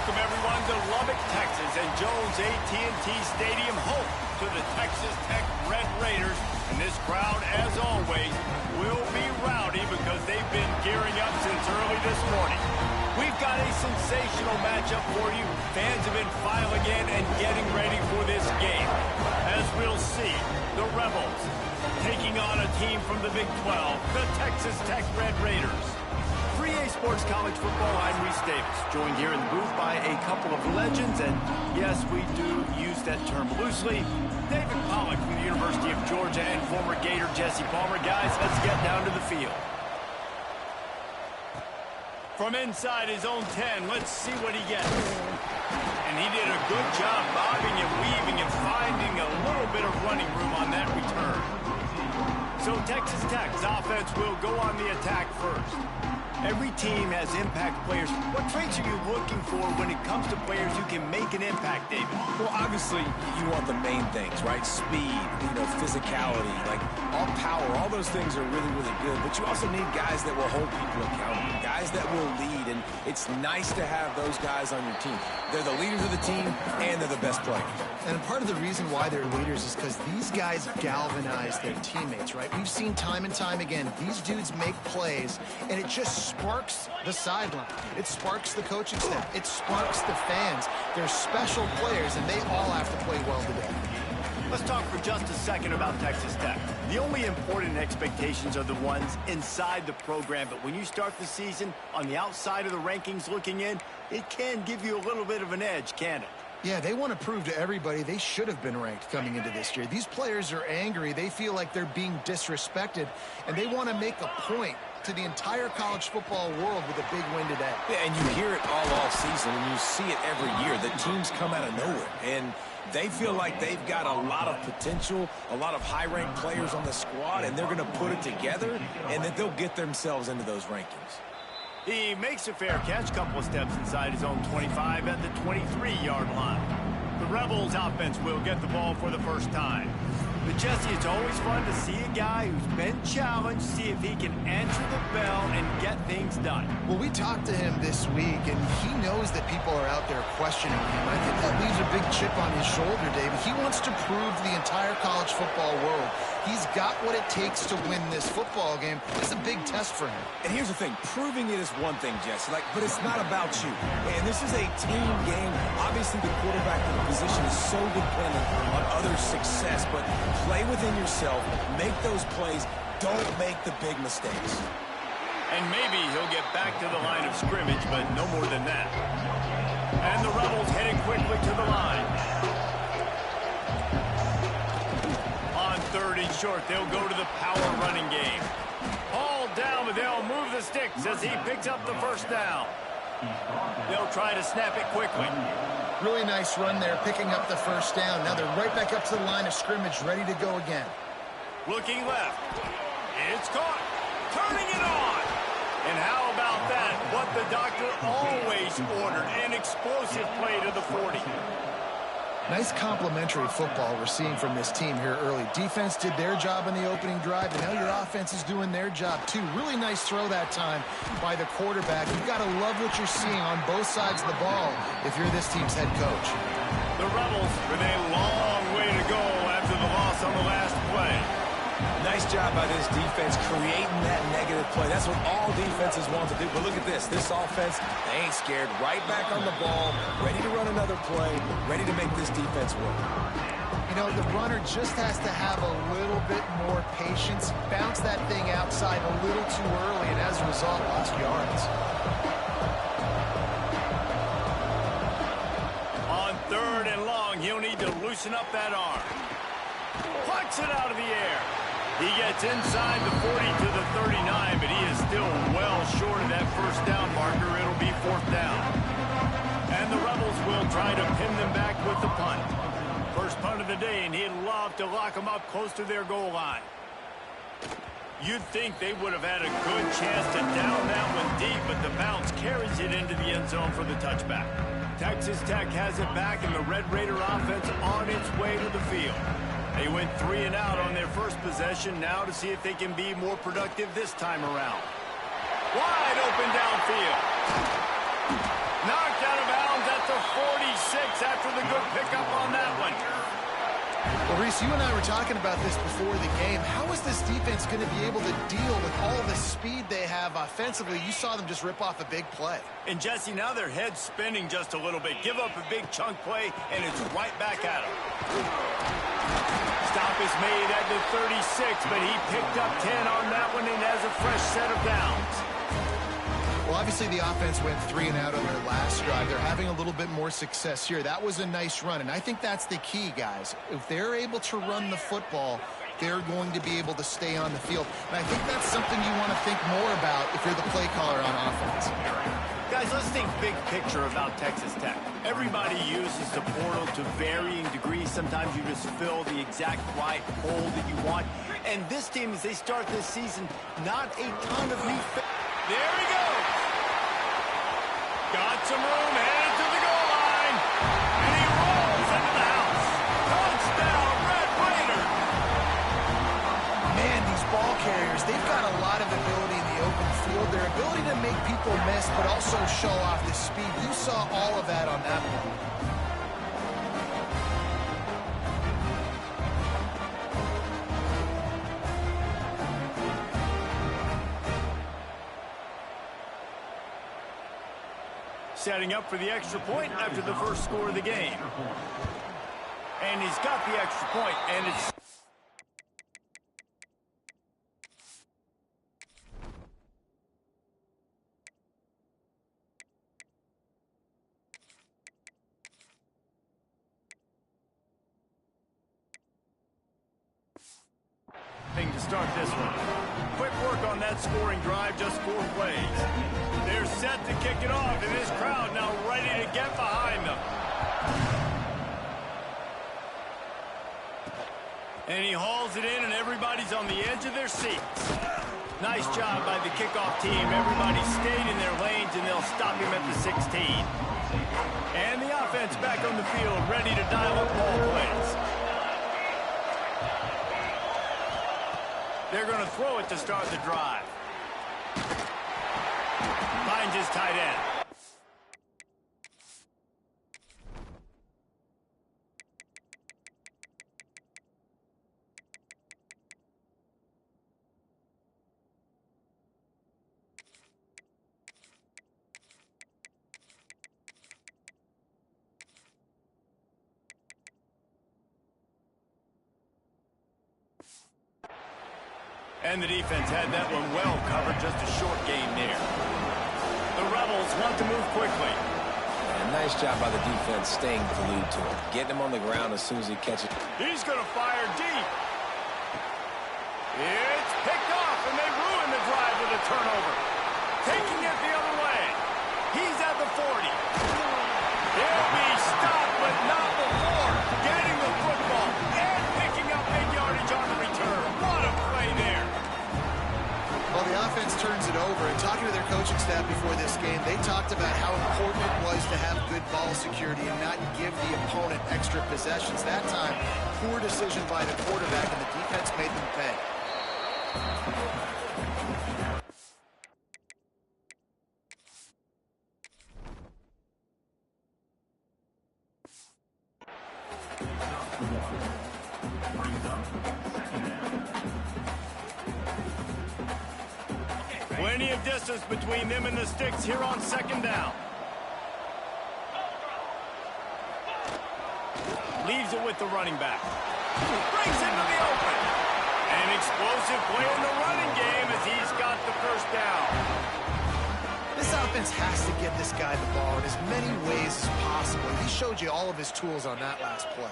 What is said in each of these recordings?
welcome everyone to Lubbock, Texas, and Jones AT&T Stadium, home to the Texas Tech Red Raiders. And this crowd, as always, will be rowdy because they've been gearing up since early this morning. We've got a sensational matchup for you. Fans have been filing in and getting ready for this game. As we'll see, the Rebels taking on a team from the Big 12, the Texas Tech Red Raiders. 3A Sports College Football, I'm Reese Davis, joined here in the booth by a couple of legends, and yes, we do use that term loosely. David Pollock from the University of Georgia and former Gator Jesse Palmer. Guys, let's get down to the field. From inside his own 10, let's see what he gets. And he did a good job bobbing and weaving and finding a little bit of running room on that return. So Texas Tech's offense will go on the attack first. Every team has impact players. What traits are you looking for when it comes to players who can make an impact, David? Well, obviously, you want the main things, right? Speed, physicality, like all power, all those things are really, really good. But you also need guys that will hold people accountable, guys that will lead. And it's nice to have those guys on your team. They're the leaders of the team, and they're the best players. And part of the reason why they're leaders is because these guys galvanize their teammates, right? We've seen time and time again, these dudes make plays, and it just sparks the sideline. It sparks the coaching staff. It sparks the fans. They're special players, and they all have to play well today. Let's talk for just a second about Texas Tech. The only important expectations are the ones inside the program, but when you start the season on the outside of the rankings looking in, it can give you a little bit of an edge, can it? Yeah, they want to prove to everybody they should have been ranked coming into this year. These players are angry. They feel like they're being disrespected, and they want to make a point to the entire college football world with a big win today. Yeah, and you hear it all season, and you see it every year. The teams come out of nowhere, and they feel like they've got a lot of potential, a lot of high-ranked players on the squad, and they're going to put it together, and that they'll get themselves into those rankings. He makes a fair catch, couple of steps inside his own 25 at the 23-yard line. The Rebels offense will get the ball for the first time. But Jesse, it's always fun to see a guy who's been challenged, see if he can answer the bell and get things done. Well, we talked to him this week, and he knows that people are out there questioning him. I think that leaves a big chip on his shoulder, David. He wants to prove to the entire college football world he's got what it takes to win this football game. It's a big test for him. And here's the thing, proving it is one thing, Jesse, but it's not about you. And this is a team game. Obviously, the quarterback position is so dependent on others' success, but play within yourself, make those plays, don't make the big mistakes. And maybe he'll get back to the line of scrimmage, but no more than that. And the Rebels heading quickly to the line. On 3rd and short, they'll go to the power running game. All down, but they'll move the sticks as he picks up the first down. They'll try to snap it quickly. Really nice run there, picking up the first down. Now they're right back up to the line of scrimmage, ready to go again. Looking left. It's caught. Turning it on. And how about that? What the doctor always ordered. An explosive play to the 40. Nice complimentary football we're seeing from this team here early. Defense did their job in the opening drive, and now your offense is doing their job too. Really nice throw that time by the quarterback. You've got to love what you're seeing on both sides of the ball if you're this team's head coach. The Rebels with a long way to go after the loss on the last play. Nice job by this defense creating that negative play. That's what all defenses want to do. But look at this. This offense, they ain't scared. Right back on the ball, ready to run another play, ready to make this defense work. You know, the runner just has to have a little bit more patience, bounce that thing outside a little too early, and as a result, lost yards. On 3rd and long, he'll need to loosen up that arm. Plucks it out of the air. He gets inside the 40 to the 39, but he is still well short of that first down marker. It'll be 4th down. And the Rebels will try to pin them back with the punt. First punt of the day, and he'd love to lock them up close to their goal line. You'd think they would have had a good chance to down that one deep, but the bounce carries it into the end zone for the touchback. Texas Tech has it back, and the Red Raider offense on its way to the field. They went 3 and out on their first possession, now to see if they can be more productive this time around. Wide open downfield. Knocked out of bounds at points after the good pickup on that one. Well, Reese, you and I were talking about this before the game. How is this defense going to be able to deal with all the speed they have offensively? You saw them just rip off a big play. And, Jesse, now their head's spinning just a little bit. Give up a big chunk play, and it's right back at them. Stop is made at the 36, but he picked up 10 on that one and has a fresh set of downs. Well, obviously the offense went 3 and out on their last drive. They're having a little bit more success here. That was a nice run, and I think that's the key, guys. If they're able to run the football, they're going to be able to stay on the field. And I think that's something you want to think more about if you're the play caller on offense. Guys, let's think big picture about Texas Tech. Everybody uses the portal to varying degrees. Sometimes you just fill the exact right hole that you want. And this team, as they start this season, not a ton of new... There he goes. Got some room, headed to the goal line. And he rolls into the house. Touchdown, Red Raiders. Man, these ball carriers, they've got a lot of ability in the open field. Their ability to make people miss, but also show off the speed. You saw all of that on that one. Setting up for the extra point after the first score of the game. And he's got the extra point, and it's... thing to start this one. Quick work on that scoring drive, just 4 plays. They're set to kick it off, and this crowd now ready to get behind them. And he hauls it in, and everybody's on the edge of their seats. Nice job by the kickoff team. Everybody stayed in their lanes, and they'll stop him at the 16. And the offense back on the field, ready to dial up ball plays. They're going to throw it to start the drive. Finds his tight end. And the defense had that one well covered, just a short game there. The Rebels want to move quickly. And nice job by the defense staying glued to him. Getting him on the ground as soon as he catches. He's going to fire deep. It's picked off, and they ruin the drive with a turnover. Taking it the other way. He's at the 40. He'll be stopped, but not before getting the football and picking up big yardage on the return. What a play there. Well, the offense turns it over, and talking to their coaching staff before this game, they talked about how important it was to have good ball security and not give the opponent extra possessions. That time, poor decision by the quarterback, and the defense made them pay. Plenty of distance between them and the sticks here on second down. Leaves it with the running back. Brings it to the open. An explosive play in the running game as he's got the first down. This offense has to get this guy the ball in as many ways as possible. He showed you all of his tools on that last play.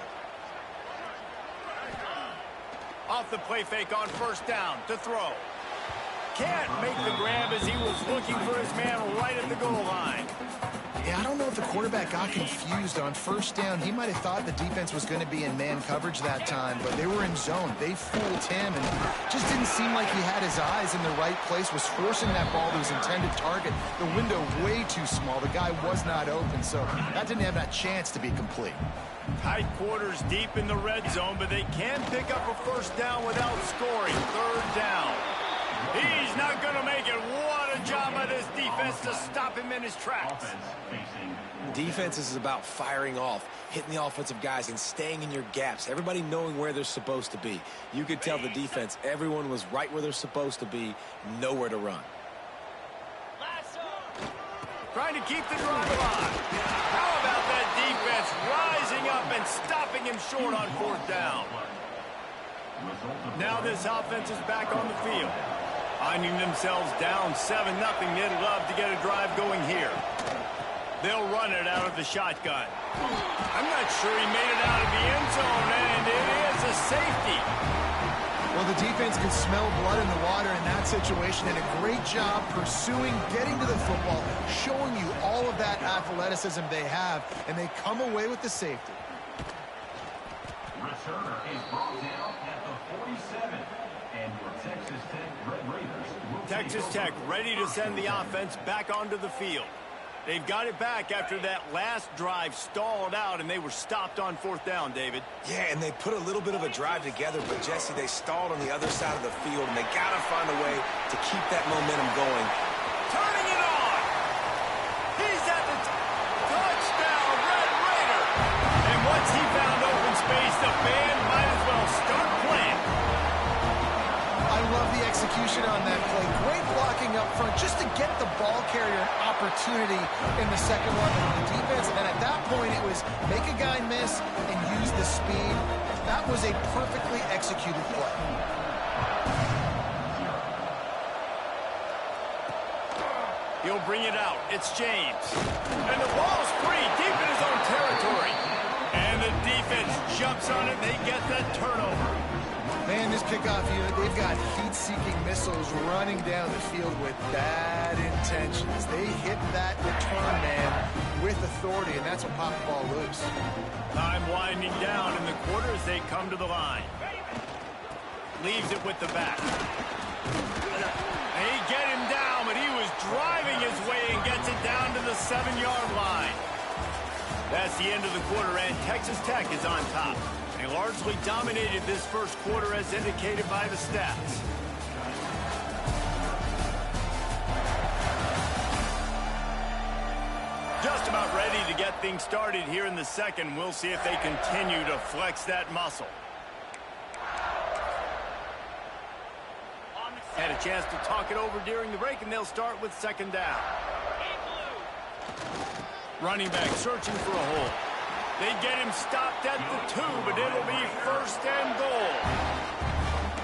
Off the play fake on first down to throw. Can't make the grab as he was looking for his man right at the goal line. Yeah, I don't know if the quarterback got confused on first down. He might have thought the defense was going to be in man coverage that time, but they were in zone. They fooled him, and just didn't seem like he had his eyes in the right place, was forcing that ball to his intended target. The window way too small. The guy was not open, so that didn't have that chance to be complete. Tight quarters deep in the red zone, but they can pick up a first down without scoring. Third down. He's not going to make it. What a job by this defense to stop him in his tracks. Defense is about firing off, hitting the offensive guys, and staying in your gaps. Everybody knowing where they're supposed to be. You could tell the defense, everyone was right where they're supposed to be, nowhere to run. Trying to keep the drive alive. How about that defense rising up and stopping him short on fourth down? Now this offense is back on the field. Finding themselves down 7-0, they'd love to get a drive going here. They'll run it out of the shotgun. I'm not sure he made it out of the end zone, and it is a safety. Well, the defense can smell blood in the water in that situation, and a great job pursuing, getting to the football, showing you all of that athleticism they have, and they come away with the safety. Returner is brought down at the 47, and your Texas Tech Red Raiders will Texas Tech ready to send the offense back onto the field. They've got it back after that last drive stalled out, and they were stopped on fourth down, David. Yeah, and they put a little bit of a drive together, but, Jesse, they stalled on the other side of the field, and they got to find a way to keep that momentum going. Turning it on. He's at the touchdown, Red Raider. And once he found open space, the band might as well start playing. I love the execution on that play. Great blocking up front just to get the ball carrier an opportunity in the second one of the defense. And then at that point, it was make a guy miss and use the speed. That was a perfectly executed play. He'll bring it out. It's James. And the ball's free, deep in his own territory. And the defense jumps on it. They get that turnover. Man, this kickoff unit, they've got heat-seeking missiles running down the field with bad intentions. They hit that return man with authority, and that's what popped the ball loose. Time winding down in the quarter as they come to the line. Leaves it with the back. They get him down, but he was driving his way and gets it down to the 7-yard line. That's the end of the quarter, and Texas Tech is on top. They largely dominated this first quarter as indicated by the stats. Just about ready to get things started here in the second. We'll see if they continue to flex that muscle. Had a chance to talk it over during the break, and they'll start with second down. Running back searching for a hole. They get him stopped at the 2, but it'll be first and goal.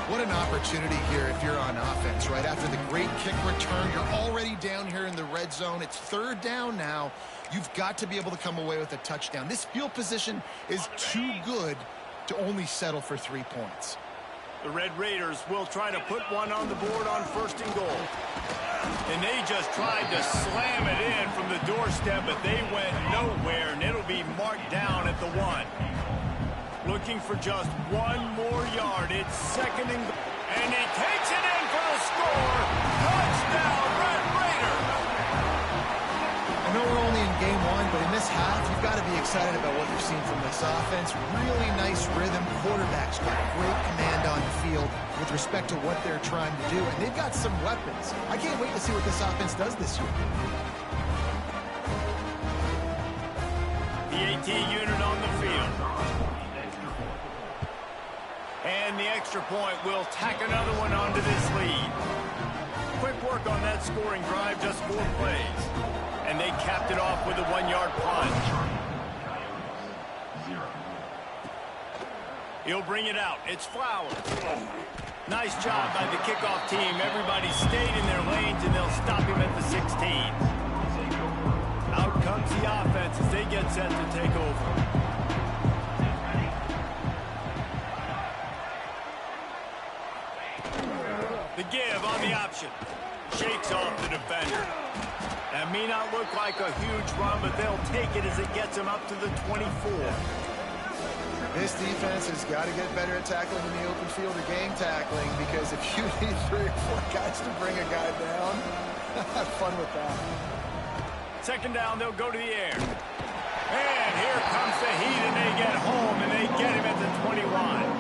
What an opportunity here if you're on offense, right? After the great kick return, you're already down here in the red zone. It's third down now. You've got to be able to come away with a touchdown. This field position is too good to only settle for 3 points. The Red Raiders will try to put one on the board on first and goal. And they just tried to slam it in from the doorstep, but they went nowhere, and it'll be marked down at the 1. Looking for just one more yard. It's second and goal. And he takes it in for the score. Touchdown, Red Raiders! I know we're only in game 1, but in this half, you've got to be excited about what you've seen from this offense. Really nice rhythm. Quarterback's got great command on the field with respect to what they're trying to do. And they've got some weapons. I can't wait to see what this offense does this year. The AT unit on the field. And the extra point will tack another one onto this lead. Quick work on that scoring drive, just 4 plays. And they capped it off with a 1-yard punt. He'll bring it out. It's Flowers. Nice job by the kickoff team. Everybody stayed in their lanes, and they'll stop him at the 16. Out comes the offense as they get set to take over. The give on the option. Shakes off the defender. That may not look like a huge run, but they'll take it as it gets them up to the 24. This defense has got to get better at tackling in the open field or game tackling, because if you need 3 or 4 guys to bring a guy down, have fun with that. Second down, they'll go to the air. And here comes the heat, and they get home, and they get him at the 21.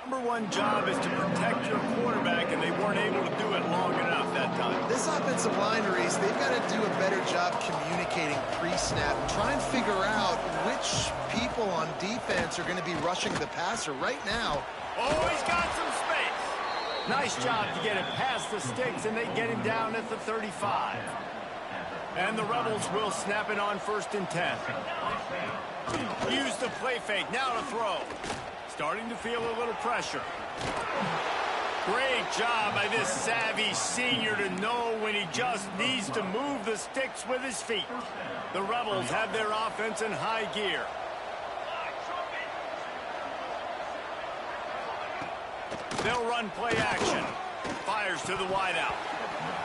Number one job is to protect your quarterback, and they weren't able to do it long enough that time. This offensive line, Reese, they've got to do a better job communicating pre-snap and try and figure out which people on defense are going to be rushing the passer right now. Oh, he's got some space. Nice job to get it past the sticks, and they get him down at the 35. And the Rebels will snap it on 1st and 10. Use the play fake. Now to throw. Starting to feel a little pressure. Great job by this savvy senior to know when he just needs to move the sticks with his feet. The Rebels have their offense in high gear. They'll run play action. Fires to the wideout.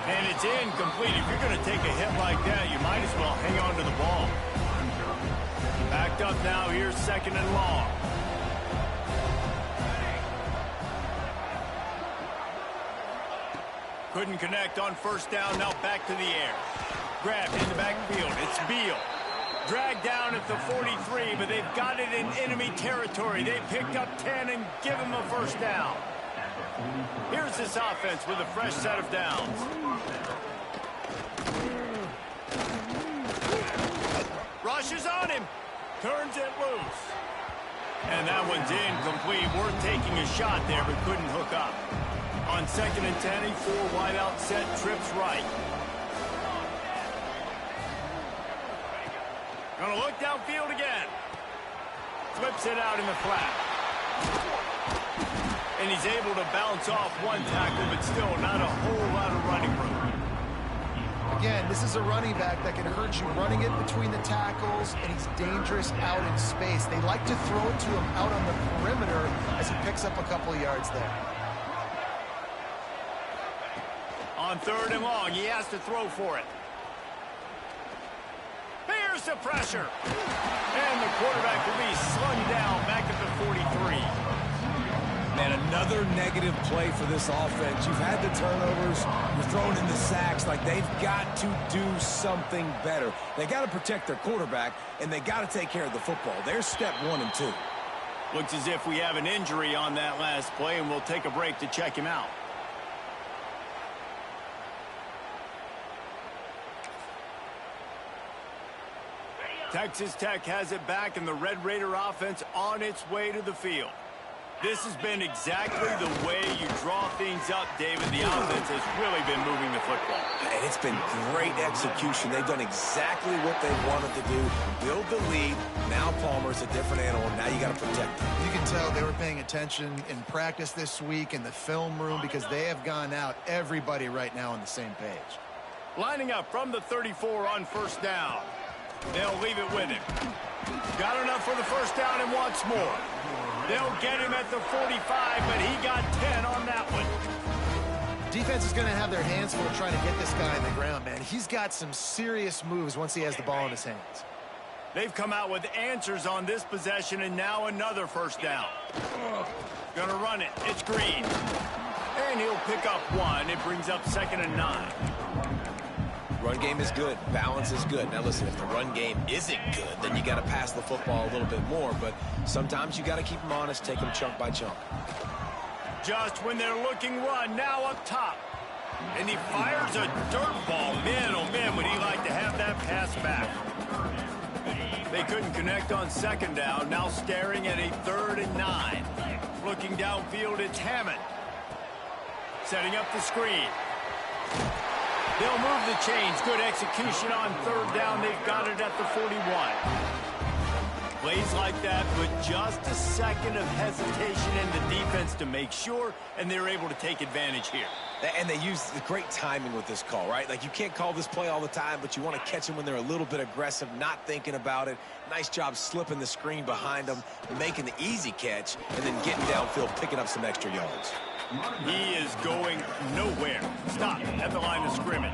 And it's incomplete. If you're going to take a hit like that, you might as well hang on to the ball. Backed up now. Here's 2nd and long. Couldn't connect on 1st down. Now back to the air. Grabbed in the backfield. It's Beal. Dragged down at the 43, but they've got it in enemy territory. They picked up 10 and give him a 1st down. Here's this offense with a fresh set of downs. Rushes on him. Turns it loose. And that one's incomplete. Worth taking a shot there, but couldn't hook up. On 2nd and 10, a 4-wideout set, trips right. Gonna look downfield again. Flips it out in the flat. And he's able to bounce off one tackle, but still not a whole lot of running room. Again, this is a running back that can hurt you running it between the tackles, and he's dangerous out in space. They like to throw it to him out on the perimeter as he picks up a couple of yards there. On 3rd and long, he has to throw for it. Here's the pressure. And the quarterback will be slung down back at the 43. Man, another negative play for this offense. You've had the turnovers. You're throwing in the sacks. Like, they've got to do something better. They got to protect their quarterback, and they got to take care of the football. There's step 1 and 2. Looks as if we have an injury on that last play, and we'll take a break to check him out. Texas Tech has it back, and the Red Raider offense on its way to the field. This has been exactly the way you draw things up, David. The offense has really been moving the football. And it's been great execution. They've done exactly what they wanted to do. Build the lead. Now Palmer's a different animal. Now you got to protect him. You can tell they were paying attention in practice this week in the film room because they have gone out, everybody right now on the same page. Lining up from the 34 on 1st down. They'll leave it with him. Got enough for the 1st down and wants more. They'll get him at the 45, but he got 10 on that one. Defense is going to have their hands full trying to get this guy on the ground, man. He's got some serious moves once he has the ball in his hands. They've come out with answers on this possession, and now another 1st down. Gonna run it. It's Green. And he'll pick up 1. It brings up 2nd and 9. Run game is good. Balance is good. Now, listen, if the run game isn't good, then you got to pass the football a little bit more. But sometimes you got to keep them honest, take them chunk by chunk. Just when they're looking run, now up top. And he fires a dirt ball. Man, oh, man, would he like to have that pass back. They couldn't connect on 2nd down. Now staring at a 3rd and 9. Looking downfield, it's Hammond. Setting up the screen. They'll move the chains. Good execution on 3rd down. They've got it at the 41. Plays like that with just a second of hesitation in the defense to make sure, and they're able to take advantage here. And they use the great timing with this call, right? Like, you can't call this play all the time, but you want to catch them when they're a little bit aggressive, not thinking about it. Nice job slipping the screen behind them, making the easy catch, and then getting downfield, picking up some extra yards. He is going nowhere. Stop at the line of scrimmage.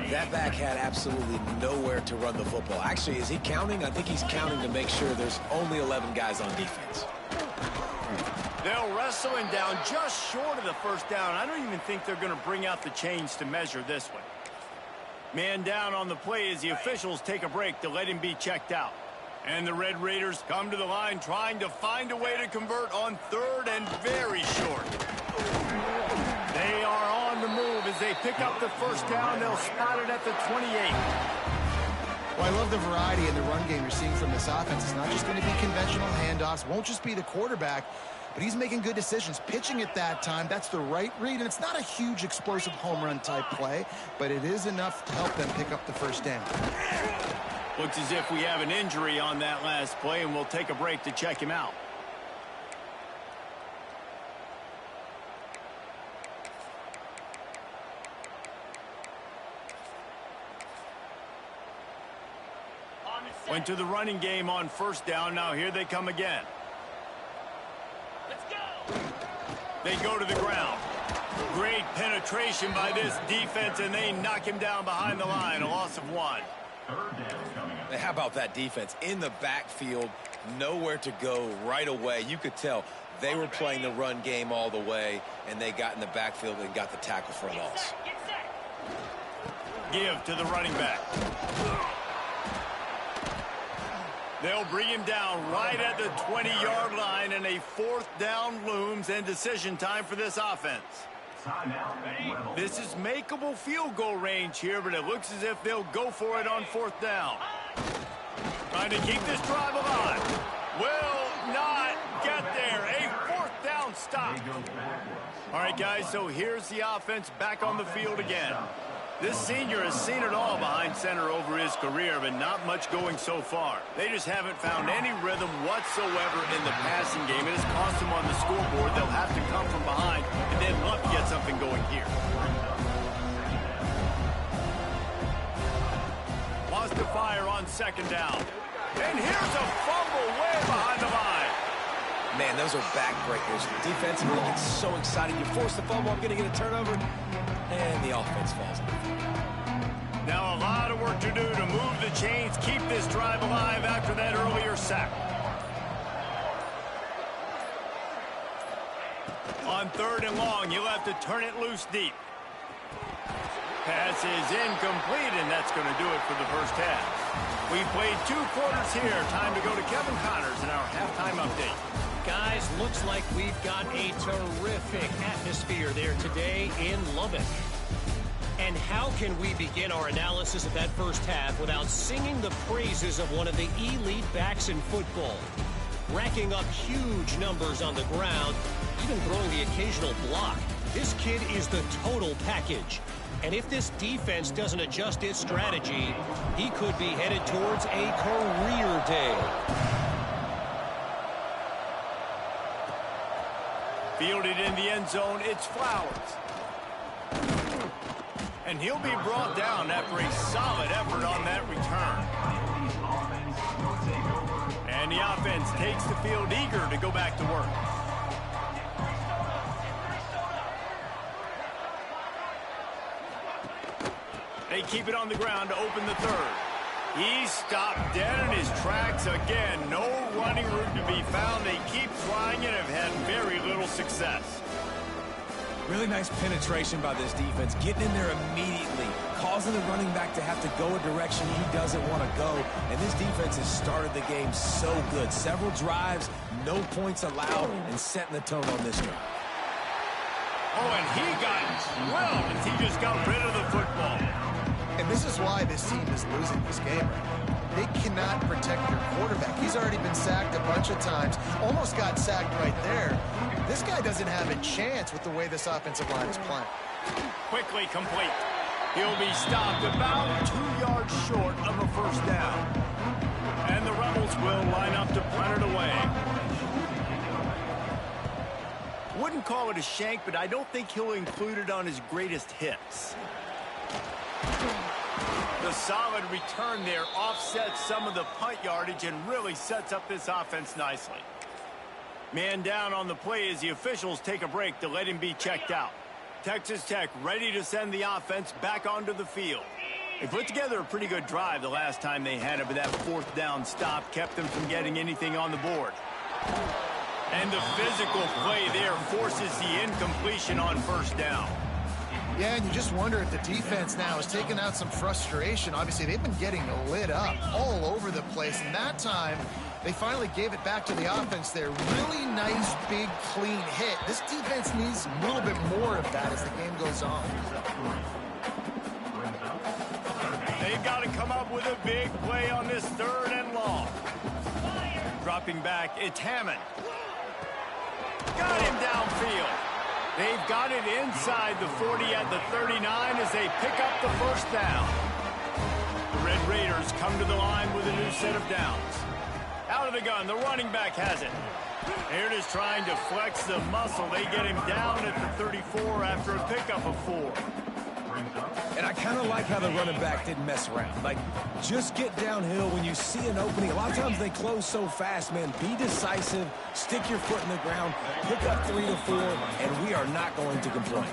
That back had absolutely nowhere to run the football. Actually, is he counting? I think he's counting to make sure there's only 11 guys on defense. They'll wrestle him down just short of the 1st down. I don't even think they're going to bring out the chains to measure this one. Man down on the play as the officials take a break to let him be checked out. And the Red Raiders come to the line trying to find a way to convert on 3rd and very short. They are on the move as they pick up the first down. They'll spot it at the 28. Well, I love the variety in the run game you're seeing from this offense. It's not just going to be conventional handoffs. Won't just be the quarterback, but he's making good decisions. Pitching at that time, that's the right read, and it's not a huge explosive home run type play, but it is enough to help them pick up the first down. Looks as if we have an injury on that last play, and we'll take a break to check him out. Went to the running game on first down. Now here they come again. Let's go. They go to the ground. Great penetration by this defense, and they knock him down behind the line. A loss of 1. 3rd down coming up. How about that defense in the backfield, nowhere to go right away? You could tell they were playing the run game all the way, and they got in the backfield and got the tackle for a loss. Give to the running back. They'll bring him down right at the 20-yard line, and a 4th down looms, and decision time for this offense. Timeout. This is makeable field goal range here, but it looks as if they'll go for it on 4th down. Trying to keep this drive alive. Will not get there. A 4th down stop. All right, guys, so here's the offense back on the field again. This senior has seen it all behind center over his career, but not much going so far. They just haven't found any rhythm whatsoever in the passing game. It has cost them on the scoreboard. They'll have to come from behind, and they'd love to get something going here. Lost to fire on 2nd down. And here's a fumble way behind the line. Man, those are backbreakers. Defensively, you get so excited. You force the fumble, I'm going to get a turnover, and the offense falls on the field. Now a lot of work to do to move the chains, keep this drive alive after that earlier sack. On 3rd and long, you'll have to turn it loose deep. Pass is incomplete, and that's going to do it for the first half. We've played 2 quarters here. Time to go to Kevin Connors in our halftime update. Guys, looks like we've got a terrific atmosphere there today in Lubbock. And how can we begin our analysis of that first half without singing the praises of one of the elite backs in football? Racking up huge numbers on the ground, even throwing the occasional block. This kid is the total package. And if this defense doesn't adjust its strategy, he could be headed towards a career day. Fielded in the end zone, it's Flowers. And he'll be brought down after a solid effort on that return. And the offense takes the field eager to go back to work. They keep it on the ground to open the 3rd. He's stopped dead in his tracks again. No running room to be found. They keep trying and have had very little success. Really nice penetration by this defense, getting in there immediately, causing the running back to have to go a direction he doesn't want to go. And this defense has started the game so good. Several drives, no points allowed, and setting the tone on this one. Oh, and he got well as he just got rid of the football. And this is why this team is losing this game right now. They cannot protect their quarterback. He's already been sacked a bunch of times. Almost got sacked right there. This guy doesn't have a chance with the way this offensive line is playing. Quickly complete. He'll be stopped about 2 yards short of a first down. And the Rebels will line up to punt it away. Wouldn't call it a shank, but I don't think he'll include it on his greatest hits. The solid return there offsets some of the punt yardage and really sets up this offense nicely. Man down on the play as the officials take a break to let him be checked out. Texas Tech ready to send the offense back onto the field. They put together a pretty good drive the last time they had it, but that 4th down stop kept them from getting anything on the board. And the physical play there forces the incompletion on first down. Yeah, and you just wonder if the defense now is taking out some frustration. Obviously, they've been getting lit up all over the place, and that time they finally gave it back to the offense there. Really nice, big, clean hit. This defense needs a little bit more of that as the game goes on. They've got to come up with a big play on this 3rd and long. Dropping back, it's Hammond. Got him downfield. They've got it inside the 40 at the 39 as they pick up the first down. The Red Raiders come to the line with a new set of downs. Out of the gun, the running back has it. Here it is trying to flex the muscle. They get him down at the 34 after a pickup of 4. And I kind of like how the running back didn't mess around. Like, just get downhill when you see an opening. A lot of times they close so fast, man. Be decisive, stick your foot in the ground, pick up 3 to 4, and we are not going to complain.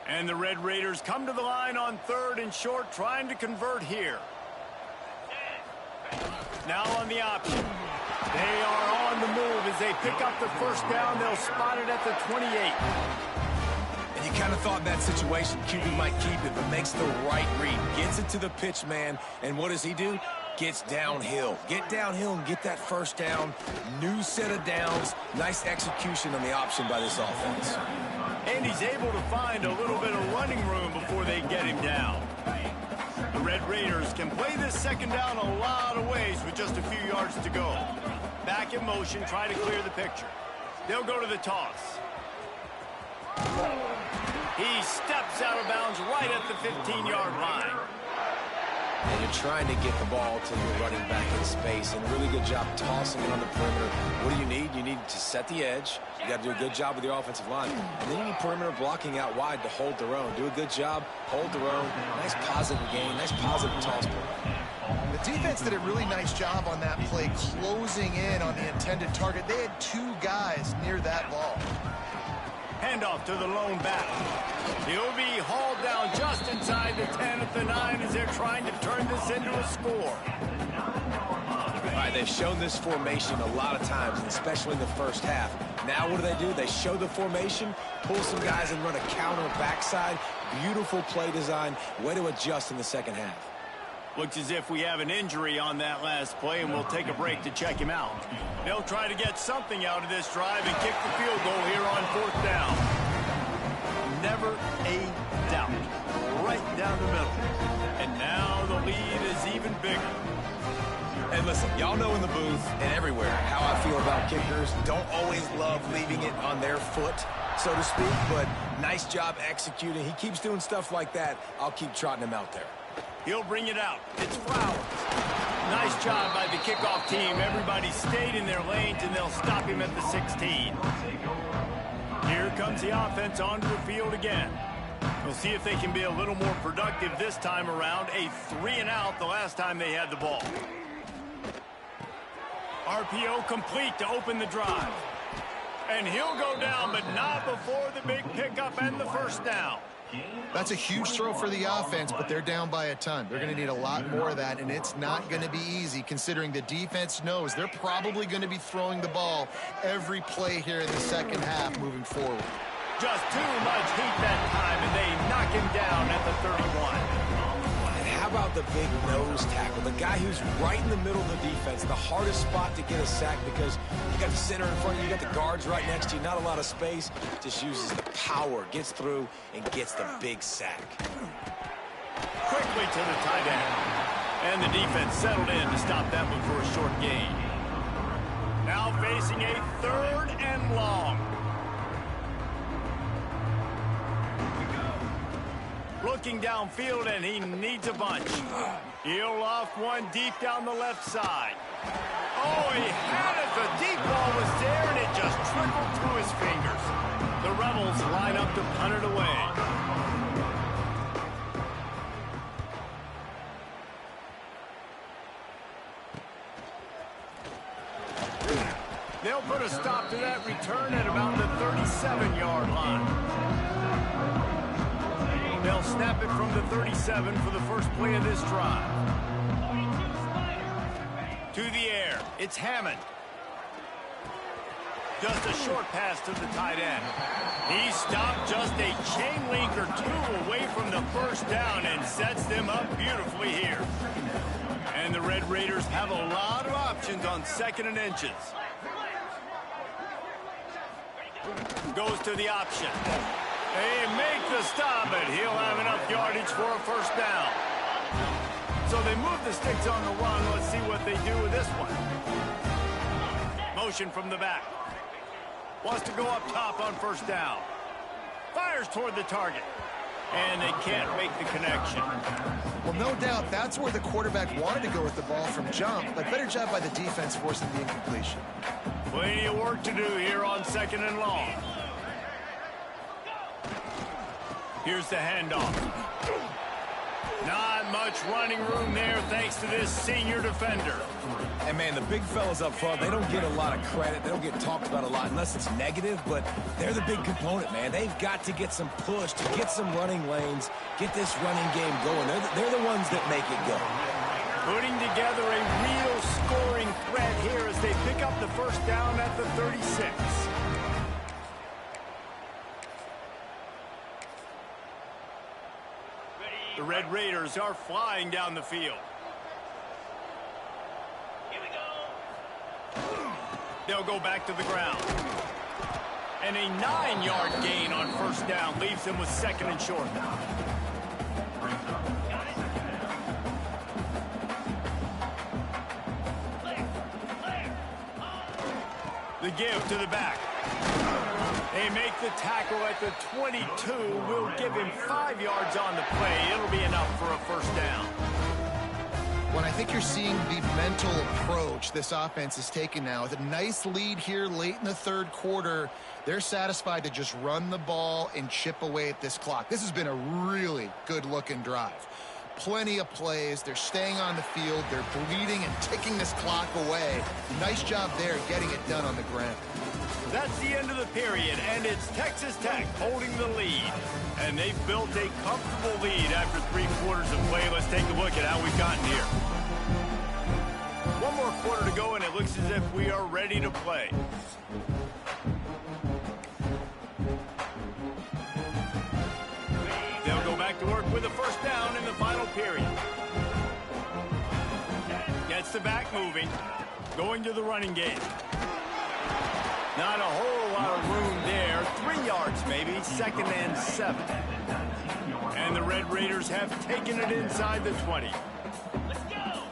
And the Red Raiders come to the line on 3rd and short, trying to convert here. Now on the option. They are on the move as they pick up the first down. They'll spot it at the 28. And you kind of thought in that situation QB might keep it, but makes the right read. Gets it to the pitch man, and what does he do? Gets downhill. Get downhill and get that first down. New set of downs. Nice execution on the option by this offense. And he's able to find a little bit of running room before they get him down. The Red Raiders can play this second down a lot of ways with just a few yards to go. Back in motion, try to clear the picture. They'll go to the toss. He steps out of bounds right at the 15-yard line. And you're trying to get the ball to your running back in space, and a really good job tossing it on the perimeter. What do you need? You need to set the edge. You got to do a good job with your offensive line. And then you need perimeter blocking out wide to hold their own. Do a good job, hold their own. Nice positive gain, nice positive toss play. The defense did a really nice job on that play, closing in on the intended target. They had 2 guys near that ball. Handoff to the lone back. He'll be hauled down just inside the 10 at the 9 as they're trying to turn this into a score. All right, they've shown this formation a lot of times, especially in the first half. Now what do? They show the formation, pull some guys and run a counter backside. Beautiful play design. Way to adjust in the second half. Looks as if we have an injury on that last play, and we'll take a break to check him out. They'll try to get something out of this drive and kick the field goal here on 4th down. Never a doubt. Right down the middle. And now the lead is even bigger. And listen, y'all know in the booth and everywhere how I feel about kickers. Don't always love leaving it on their foot, so to speak, but nice job executing. He keeps doing stuff like that. I'll keep trotting him out there. He'll bring it out. It's Flowers. Nice job by the kickoff team. Everybody stayed in their lanes, and they'll stop him at the 16. Here comes the offense onto the field again. We'll see if they can be a little more productive this time around. A 3-and-out the last time they had the ball. RPO complete to open the drive. And he'll go down, but not before the big pickup and the first down. That's a huge throw for the offense, but they're down by a ton. They're going to need a lot more of that, and it's not going to be easy considering the defense knows they're probably going to be throwing the ball every play here in the second half moving forward. Just too much heat that time, and they knock him down at the 31. And how about the big nose tackle? The guy who's right in the middle of the defense, the hardest spot to get a sack because you got the center in front of you, you got the guards right next to you, not a lot of space. Just uses the power, gets through, and gets the big sack. Quickly to the tight end. And the defense settled in to stop that one for a short gain. Now facing a 3rd and long. Looking downfield, and he needs a bunch. He'll loft one deep down the left side. Oh, he had it. The deep ball was there, and it just trickled through his fingers. The Rebels line up to punt it away. They'll put a stop to that return at about the 37-yard line. They'll snap it from the 37 for the first play of this drive. To the air, it's Hammond. Just a short pass to the tight end. He stopped just a chain link or two away from the first down and sets them up beautifully here. And the Red Raiders have a lot of options on 2nd and inches. Goes to the option. They make the stop, but he'll have enough yardage for a first down. So they move the sticks on the run. Let's see what they do with this one. Motion from the back. Wants to go up top on first down. Fires toward the target. And they can't make the connection. Well, no doubt that's where the quarterback wanted to go with the ball from jump, but better job by the defense forcing the incompletion. Plenty of work to do here on 2nd and long. Here's the handoff. Not much running room there thanks to this senior defender. And, man, the big fellas up front, they don't get a lot of credit. They don't get talked about a lot unless it's negative, but they're the big component, man. They've got to get some push, to get some running lanes, get this running game going. They're the ones that make it go. Putting together a real scoring threat here as they pick up the first down at the 36. The Red Raiders are flying down the field. They'll go back to the ground. And a 9-yard gain on first down leaves them with 2nd and short. The give to the back. They make the tackle at the 22. Will give him 5 yards on the play. It'll be enough for a first down. When I think you're seeing the mental approach this offense is taking now, with a nice lead here late in the 3rd quarter, they're satisfied to just run the ball and chip away at this clock. This has been a really good-looking drive. Plenty of plays. They're staying on the field. They're bleeding and ticking this clock away. Nice job there getting it done on the ground. That's the end of the period, and it's Texas Tech holding the lead. And they've built a comfortable lead after 3 quarters of play. Let's take a look at how we've gotten here. 1 more quarter to go, and it looks as if we are ready to play. They'll go back to work with a first down in the final period. Gets the back moving, going to the running game. Not a whole lot of room there. 3 yards maybe, 2nd and 7. And the Red Raiders have taken it inside the 20. Let's go!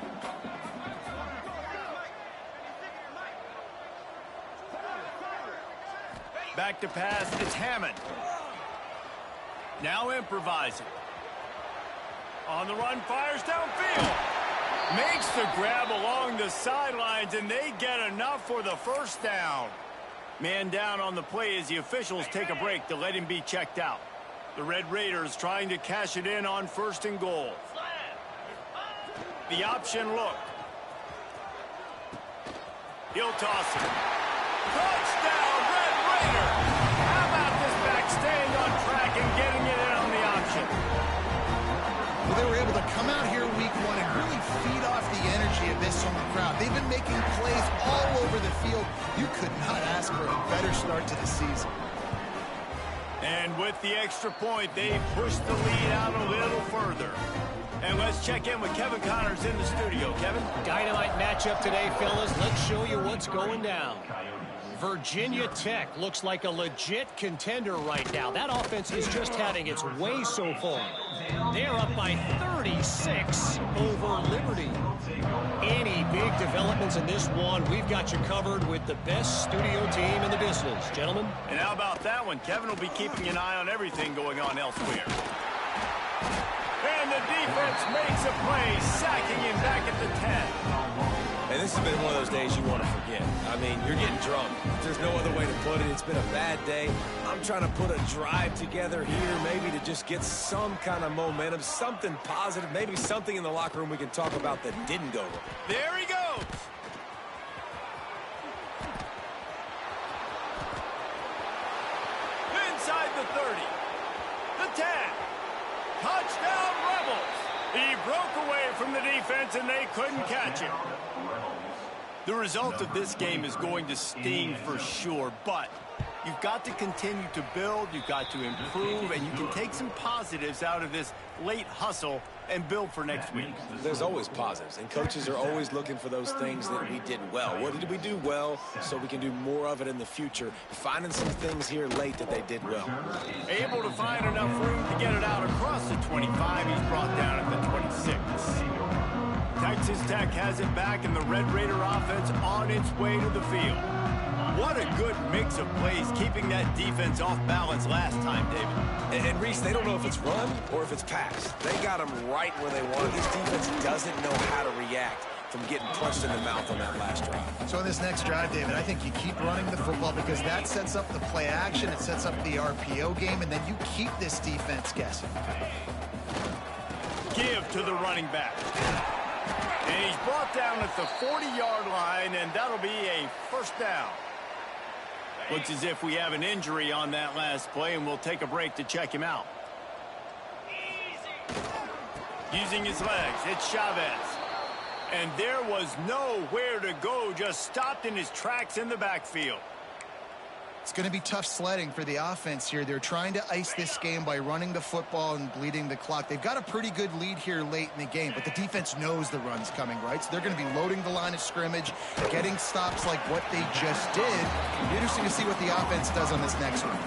Back to pass, it's Hammond. Now improvising. On the run, fires downfield. Makes the grab along the sidelines, and they get enough for the first down. Man down on the play as the officials take a break to let him be checked out. The Red Raiders trying to cash it in on 1st and goal. The option look. He'll toss it. Touchdown, Red Raider! How about this back staying on track and getting it in on the option? Well, they were able to come out here week 1 and really feed off the energy of this home crowd. They've been making plays all over the field. You could not ask for a better start to the season. And with the extra point, they pushed the lead out a little further. And let's check in with Kevin Connors in the studio. Kevin? Dynamite matchup today, fellas. Let's show you what's going down. Virginia Tech looks like a legit contender right now. That offense is just having its way so far. They're up by 36 over Liberty. Any big developments in this one, we've got you covered with the best studio team in the business. Gentlemen? And how about that one? Kevin will be keeping an eye on everything going on elsewhere. And the defense makes a play, sacking him back at the 10. And this has been one of those days you want to forget. I mean, you're getting drunk. There's no other way to put it. It's been a bad day. I'm trying to put a drive together here, maybe to just get some kind of momentum, something positive, maybe something in the locker room we can talk about that didn't go right. There he goes. Inside the 30. The 10. Touchdown, Rebels. He broke away from the defense, and they couldn't catch him. The result of this game is going to sting for sure, but you've got to continue to build, you've got to improve, and you can take some positives out of this late hustle and build for next week. There's always positives, and coaches are always looking for those things that we did well. What did we do well so we can do more of it in the future? Finding some things here late that they did well. Able to find enough room to get it out across the 25. He's brought down at the 26. Texas Tech has it back, and the Red Raider offense on its way to the field. What a good mix of plays, keeping that defense off balance last time, David. And Reese, they don't know if it's run or if it's pass. They got them right where they want it. This defense doesn't know how to react from getting punched in the mouth on that last drive. So in this next drive, David, I think you keep running the football because that sets up the play action, it sets up the RPO game, and then you keep this defense guessing. Give to the running back. And he's brought down at the 40-yard line, and that'll be a first down. Looks as if we have an injury on that last play, and we'll take a break to check him out. Using his legs, it's Chavez. And there was nowhere to go, just stopped in his tracks in the backfield. It's going to be tough sledding for the offense here. They're trying to ice this game by running the football and bleeding the clock. They've got a pretty good lead here late in the game, but the defense knows the run's coming, right? So they're going to be loading the line of scrimmage, getting stops like what they just did. It'll be interesting to see what the offense does on this next one.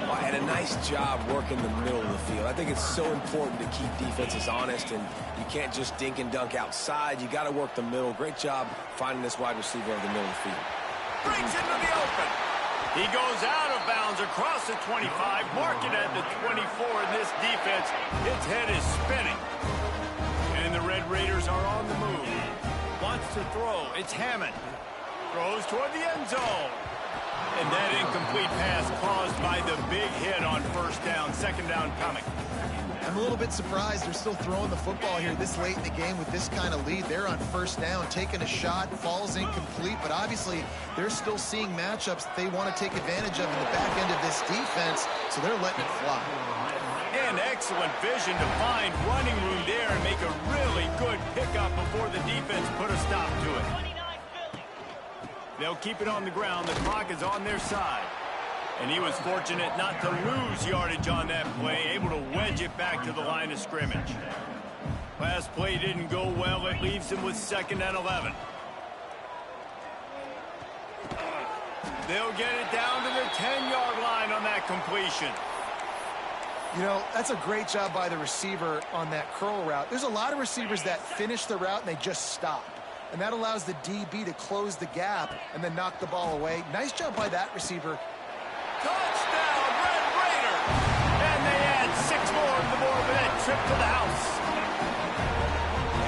Well, and a nice job working the middle of the field. I think it's so important to keep defenses honest, and you can't just dink and dunk outside. You got to work the middle. Great job finding this wide receiver over the middle of the field. Brings into the open. He goes out of bounds across the 25, marking at the 24, and this defense, its head is spinning. And the Red Raiders are on the move. Wants to throw. It's Hammond. Throws toward the end zone. And that incomplete pass caused by the big hit on first down. Second down coming. I'm a little bit surprised they're still throwing the football here this late in the game with this kind of lead. They're on first down, taking a shot, falls incomplete, but obviously they're still seeing matchups that they want to take advantage of in the back end of this defense, so they're letting it fly. And excellent vision to find running room there and make a really good pickup before the defense put a stop to it. They'll keep it on the ground. The clock is on their side. And he was fortunate not to lose yardage on that play, able to wedge it back to the line of scrimmage. Last play didn't go well. It leaves him with 2nd and 11. They'll get it down to the 10-yard line on that completion. You know, that's a great job by the receiver on that curl route. There's a lot of receivers that finish the route and they just stop. And that allows the DB to close the gap and then knock the ball away. Nice job by that receiver. Touchdown, Red Raider! And they add 6 more on the board with that trip to the house.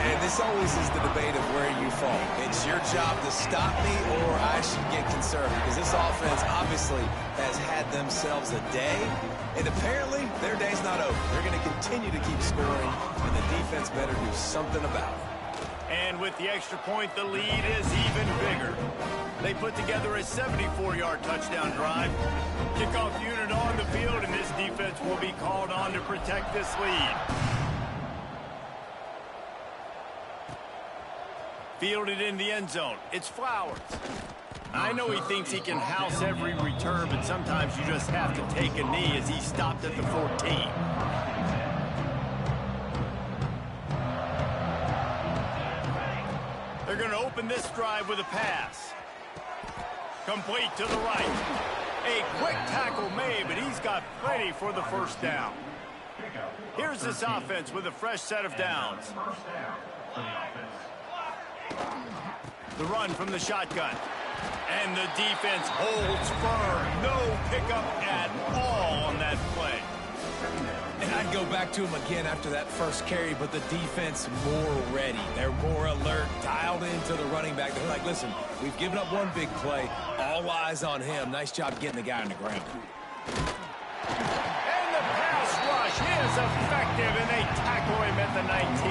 And this always is the debate of where you fall. It's your job to stop me or I should get conservative, because this offense obviously has had themselves a day, and apparently their day's not over. They're going to continue to keep scoring, and the defense better do something about it. And with the extra point, the lead is even bigger. They put together a 74-yard touchdown drive. Kickoff unit on the field, and this defense will be called on to protect this lead. Fielded in the end zone. It's Flowers. I know he thinks he can house every return, but sometimes you just have to take a knee as he stopped at the 14. They're going to open this drive with a pass. Complete to the right. A quick tackle made, but he's got plenty for the first down. Here's this offense with a fresh set of downs. The run from the shotgun. And the defense holds firm. No pickup at all on that play. And I'd go back to him again after that first carry, but the defense more ready. They're more alert, dialed into the running back. They're like, listen, we've given up one big play. All eyes on him. Nice job getting the guy on the ground. And the pass rush is effective, and they tackle him at the 19.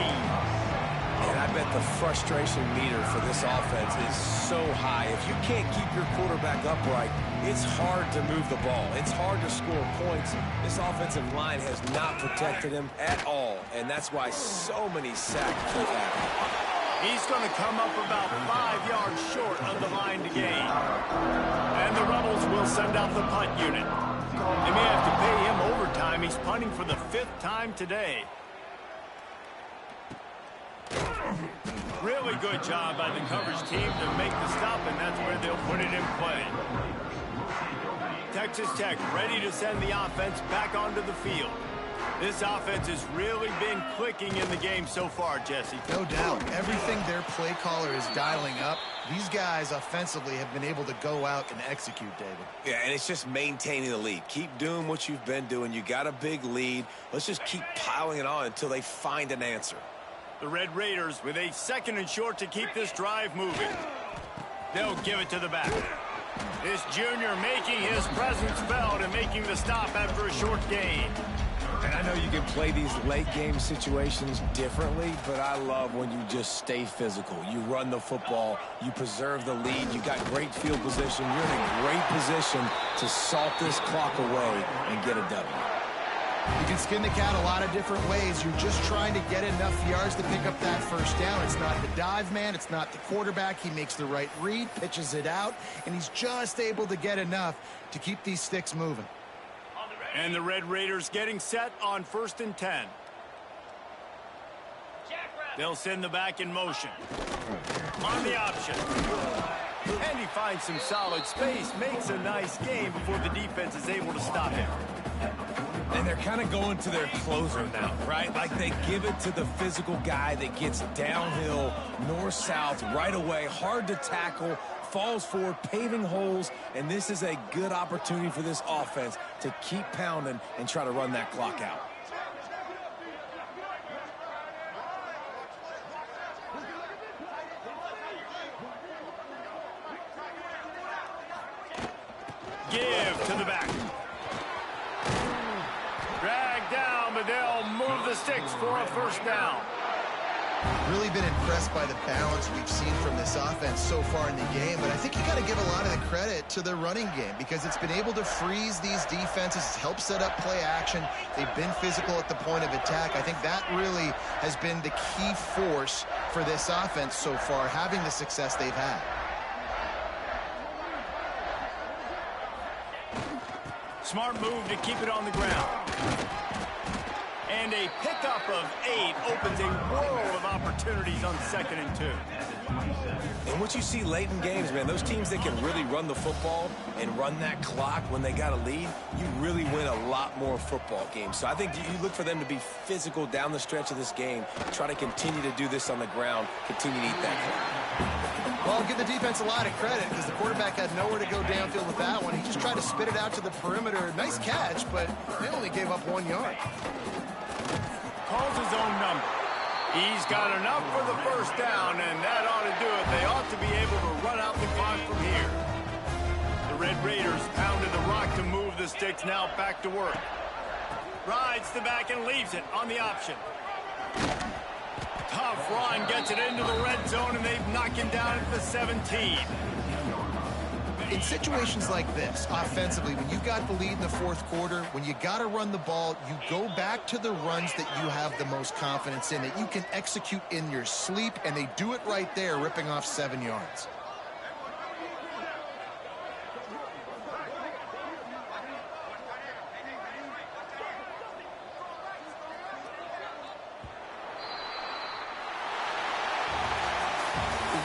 And I bet the frustration meter for this offense is so high. If you can't keep your quarterback upright, it's hard to move the ball. It's hard to score points. This offensive line has not protected him at all, and that's why so many sacks keep happening. He's going to come up about 5 yards short of the line to gain. And the Rebels will send out the punt unit. They may have to pay him overtime. He's punting for the 5th time today. Really good job by the coverage team to make the stop, and that's where they'll put it in play. Texas Tech ready to send the offense back onto the field. This offense has really been clicking in the game so far, Jesse. No doubt. Everything their play caller is dialing up, these guys offensively have been able to go out and execute, David. Yeah, and it's just maintaining the lead. Keep doing what you've been doing. You got a big lead. Let's just keep piling it on until they find an answer. The Red Raiders with a 2nd and short to keep this drive moving. They'll give it to the back. This junior making his presence felt and making the stop after a short gain. And I know you can play these late-game situations differently, but I love when you just stay physical. You run the football. You preserve the lead. You got great field position. You're in a great position to salt this clock away and get a W. You can skin the cat a lot of different ways. You're just trying to get enough yards to pick up that first down. It's not the dive man. It's not the quarterback. He makes the right read, pitches it out, and he's just able to get enough to keep these sticks moving. And the Red Raiders getting set on 1st and 10. They'll send the back in motion. On the option. And he finds some solid space, makes a nice gain before the defense is able to stop him. And they're kind of going to their closer now, right? Like they give it to the physical guy that gets downhill, north-south, right away, hard to tackle, falls forward, paving holes, and this is a good opportunity for this offense to keep pounding and try to run that clock out. Give to the back. Drag down, but they'll move the sticks for a 1st down. Really been impressed by the balance we've seen from this offense so far in the game, but I think you got to give a lot of the credit to the running game because it's been able to freeze these defenses, help set up play action. They've been physical at the point of attack. I think that really has been the key force for this offense so far, having the success they've had. Smart move to keep it on the ground. And a pickup of 8 opens a world of opportunities on 2nd and 2. And what you see late in games, man, those teams that can really run the football and run that clock when they got a lead, you really win a lot more football games. So I think you look for them to be physical down the stretch of this game, try to continue to do this on the ground, continue to eat that clock. Well, I'll give the defense a lot of credit because the quarterback had nowhere to go downfield with that one. He just tried to spit it out to the perimeter. Nice catch, but they only gave up 1 yard. Calls his own number. He's got enough for the 1st down, and that ought to do it. They ought to be able to run out the clock from here. The Red Raiders pounded the rock to move the sticks, now back to work. Rides the back and leaves it on the option. Tough run, gets it into the red zone, and they've knocked him down at the 17. In situations like this, offensively, when you've got the lead in the 4th quarter, when you got to run the ball, you go back to the runs that you have the most confidence in, that you can execute in your sleep, and they do it right there, ripping off 7 yards.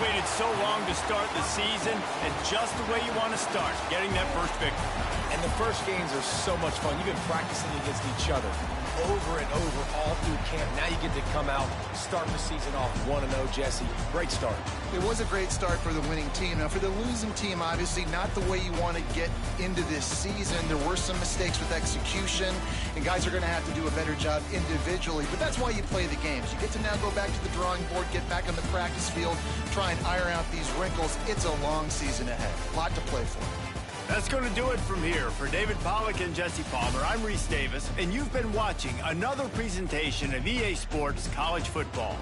Waited so long to start the season, and just the way you want to start, getting that first victory. And the first games are so much fun. You've been practicing against each other over and over all through camp. Now you get to come out, start the season off 1-0, Jesse. Great start. It was a great start for the winning team. Now, for the losing team, obviously not the way you want to get into this season. There were some mistakes with execution, and guys are going to have to do a better job individually. But that's why you play the games. You get to now go back to the drawing board, get back on the practice field, try and iron out these wrinkles. It's a long season ahead. A lot to play for. That's going to do it from here. For David Pollack and Jesse Palmer, I'm Reese Davis, and you've been watching another presentation of EA Sports College Football.